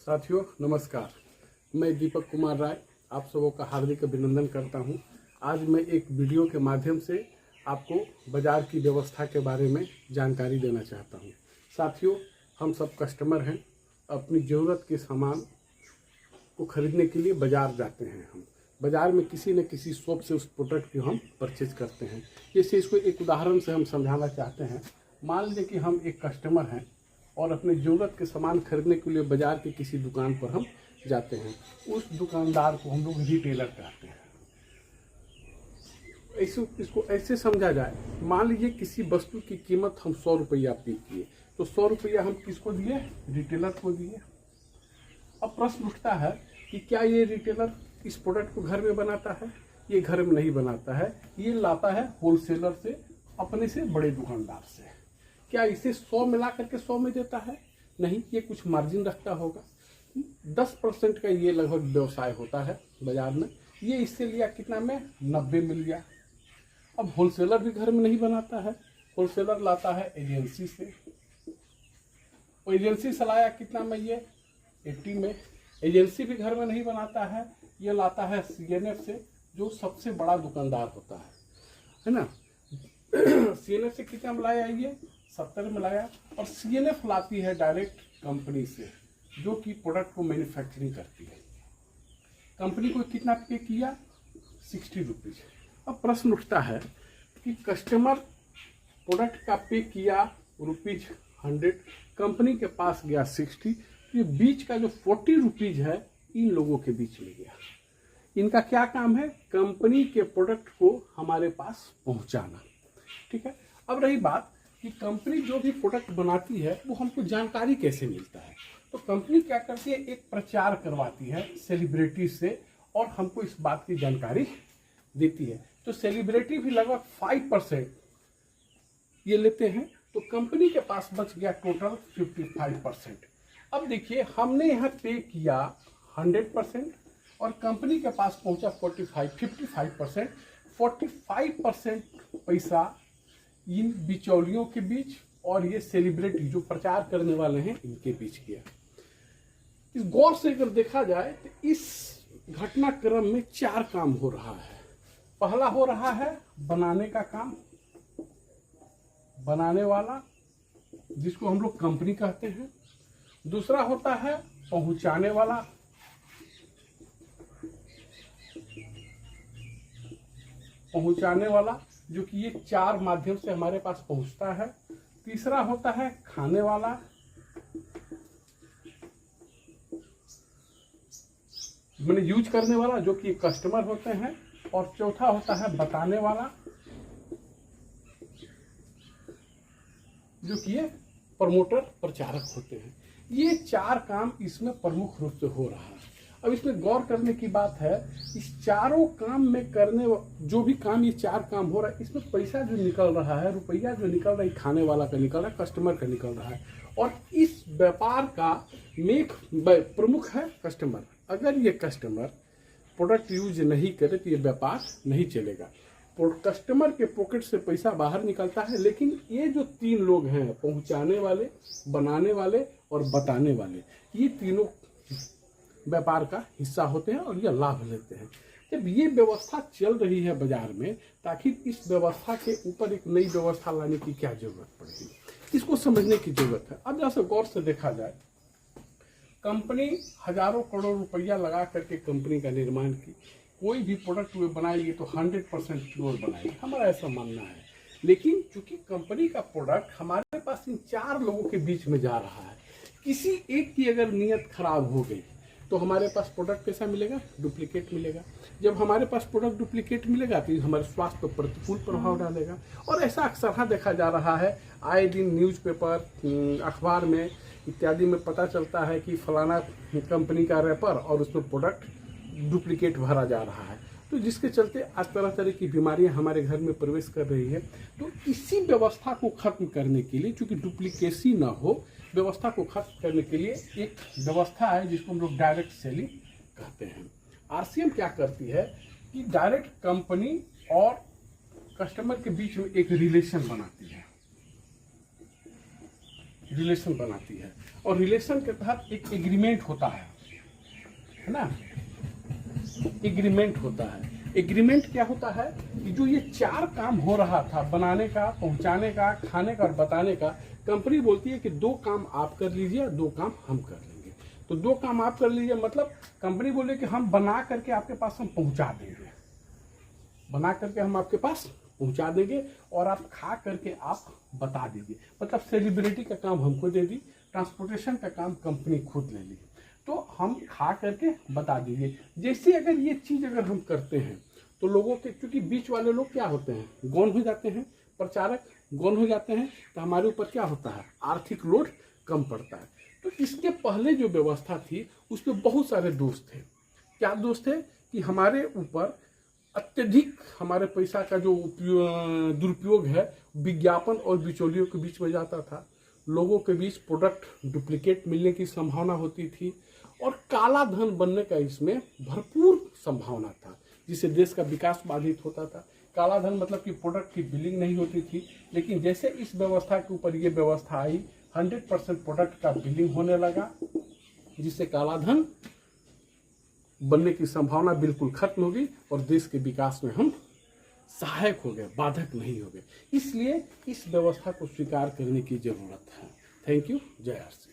साथियों नमस्कार, मैं दीपक कुमार राय आप सबों का हार्दिक अभिनंदन करता हूं। आज मैं एक वीडियो के माध्यम से आपको बाज़ार की व्यवस्था के बारे में जानकारी देना चाहता हूं। साथियों, हम सब कस्टमर हैं, अपनी ज़रूरत के सामान को खरीदने के लिए बाज़ार जाते हैं। हम बाज़ार में किसी न किसी शॉप से उस प्रोडक्ट को हम परचेज करते हैं। जैसे इसको एक उदाहरण से हम समझाना चाहते हैं। मान लीजिए कि हम एक कस्टमर हैं और अपने ज़रूरत के सामान खरीदने के लिए बाज़ार के किसी दुकान पर हम जाते हैं। उस दुकानदार को हम लोग रिटेलर कहते हैं। इसको ऐसे समझा जाए, मान लीजिए किसी वस्तु की कीमत हम 100 रुपया पे किए, तो 100 रुपया हम किसको दिए? रिटेलर को दिए। अब प्रश्न उठता है कि क्या ये रिटेलर इस प्रोडक्ट को घर में बनाता है? ये घर में नहीं बनाता है, ये लाता है होलसेलर से, अपने से बड़े दुकानदार से। क्या इसे 100 मिला करके 100 में देता है? नहीं, ये कुछ मार्जिन रखता होगा। 10% का ये लगभग व्यवसाय होता है बाजार में। ये इससे लिया कितना में? 90 में लिया। अब होलसेलर भी घर में नहीं बनाता है, होलसेलर लाता है एजेंसी से। एजेंसी से लाया कितना में? ये 80 में। एजेंसी भी घर में नहीं बनाता है, ये लाता है CNF से, जो सबसे बड़ा दुकानदार होता है ना। CNF से कितना में लाया? ये 70 में लाया। और CNF लाती है डायरेक्ट कंपनी से, जो कि प्रोडक्ट को मैन्युफैक्चरिंग करती है। कंपनी को कितना पे किया? 60 रुपीज। अब प्रश्न उठता है कि कस्टमर प्रोडक्ट का पे किया ₹100, कंपनी के पास गया 60, ये बीच का जो 40 रुपीज है इन लोगों के बीच में गया। इनका क्या काम है? कंपनी के प्रोडक्ट को हमारे पास पहुंचाना। ठीक है। अब रही बात कि कंपनी जो भी प्रोडक्ट बनाती है वो हमको जानकारी कैसे मिलता है, तो कंपनी क्या करती है, एक प्रचार करवाती है सेलिब्रिटी से और हमको इस बात की जानकारी देती है। तो सेलिब्रिटी भी लगभग 5% ये लेते हैं, तो कंपनी के पास बच गया टोटल 55%। अब देखिए, हमने यहाँ पे किया 100% और कंपनी के पास पहुंचा 55%। 45% पैसा इन बिचौलियों के बीच और ये सेलिब्रिटी जो प्रचार करने वाले हैं इनके बीच किया। इस गौर से अगर देखा जाए तो इस घटनाक्रम में 4 काम हो रहा है। पहला हो रहा है बनाने का काम, बनाने वाला जिसको हम लोग कंपनी कहते हैं। दूसरा होता है पहुंचाने वाला, जो कि ये 4 माध्यम से हमारे पास पहुंचता है। तीसरा होता है खाने वाला, मैंने यूज करने वाला, जो कि कस्टमर होते हैं। और चौथा होता है बताने वाला, जो कि ये प्रमोटर, प्रचारक होते हैं। ये 4 काम इसमें प्रमुख रूप से हो रहा है। अब इसमें गौर करने की बात है, इस चारों काम में करने जो भी काम, ये 4 काम हो रहा है, इसमें पैसा जो निकल रहा है, रुपया जो निकल रहा है, खाने वाला का निकल रहा है, कस्टमर का निकल रहा है। और इस व्यापार का प्रमुख है कस्टमर। अगर ये कस्टमर प्रोडक्ट यूज नहीं करे तो ये व्यापार नहीं चलेगा। कस्टमर के पॉकेट से पैसा बाहर निकलता है, लेकिन ये जो 3 लोग हैं, पहुंचाने वाले, बनाने वाले और बताने वाले, ये तीनों व्यापार का हिस्सा होते हैं और ये लाभ लेते हैं। जब ये व्यवस्था चल रही है बाजार में, ताकि इस व्यवस्था के ऊपर एक नई व्यवस्था लाने की क्या जरूरत पड़ेगी, इसको समझने की जरूरत है। अब जैसे गौर से देखा जाए, कंपनी हजारों करोड़ रुपया लगा करके कंपनी का निर्माण की, कोई भी प्रोडक्ट वे बनाएगी तो 100% प्योर बनाएगी, हमारा ऐसा मानना है। लेकिन चूंकि कंपनी का प्रोडक्ट हमारे पास इन 4 लोगों के बीच में जा रहा है, किसी एक की अगर नीयत खराब हो गई तो हमारे पास प्रोडक्ट कैसा मिलेगा? डुप्लीकेट मिलेगा। जब हमारे पास प्रोडक्ट डुप्लीकेट मिलेगा तो हमारे स्वास्थ्य पर प्रतिकूल प्रभाव डालेगा। और ऐसा अक्सर देखा जा रहा है, आए दिन न्यूज़पेपर, अखबार में इत्यादि में पता चलता है कि फलाना कंपनी का रैपर और उसमें प्रोडक्ट डुप्लीकेट भरा जा रहा है। तो जिसके चलते आज तरह तरह की बीमारियां हमारे घर में प्रवेश कर रही है। तो इसी व्यवस्था को खत्म करने के लिए, चूंकि डुप्लीकेसी ना हो, व्यवस्था को खत्म करने के लिए एक व्यवस्था है जिसको हम लोग डायरेक्ट सेलिंग कहते हैं। RCM क्या करती है कि डायरेक्ट कंपनी और कस्टमर के बीच में एक रिलेशन बनाती है। रिलेशन बनाती है, और रिलेशन के तहत एक एग्रीमेंट होता है ना, एग्रीमेंट होता है। एग्रीमेंट क्या होता है कि जो ये 4 काम हो रहा था, बनाने का, पहुंचाने का, खाने का और बताने का, कंपनी बोलती है कि 2 काम आप कर लीजिए, 2 काम हम कर लेंगे। तो 2 काम आप कर लीजिए मतलब कंपनी बोले कि हम बना करके आपके पास हम पहुंचा देंगे, बना करके हम आपके पास पहुंचा देंगे और आप खा करके आप बता दीजिए। मतलब सेलिब्रिटी का काम हमको दे दी, ट्रांसपोर्टेशन का काम कंपनी खुद ले ली, तो हम खा करके बता दीजिए। जैसे अगर ये चीज़ अगर हम करते हैं तो लोगों के, क्योंकि बीच वाले लोग क्या होते हैं, गौन हो जाते हैं, प्रचारक गौन हो जाते हैं, तो हमारे ऊपर क्या होता है, आर्थिक लोड कम पड़ता है। तो इसके पहले जो व्यवस्था थी उसमें बहुत सारे दोष थे। क्या दोष थे कि हमारे ऊपर अत्यधिक हमारे पैसा का जो दुरुपयोग है विज्ञापन और बिचौलियों के बीच में जाता था, लोगों के बीच प्रोडक्ट डुप्लीकेट मिलने की संभावना होती थी और काला धन बनने का इसमें भरपूर संभावना था, जिससे देश का विकास बाधित होता था। काला धन मतलब कि प्रोडक्ट की बिलिंग नहीं होती थी, लेकिन जैसे इस व्यवस्था के ऊपर ये व्यवस्था आई 100% प्रोडक्ट का बिलिंग होने लगा, जिससे काला धन बनने की संभावना बिल्कुल खत्म हो गई और देश के विकास में हम सहायक हो गए, बाधक नहीं हो गए। इसलिए इस व्यवस्था को स्वीकार करने की जरूरत है। Thank you. जय आर सी।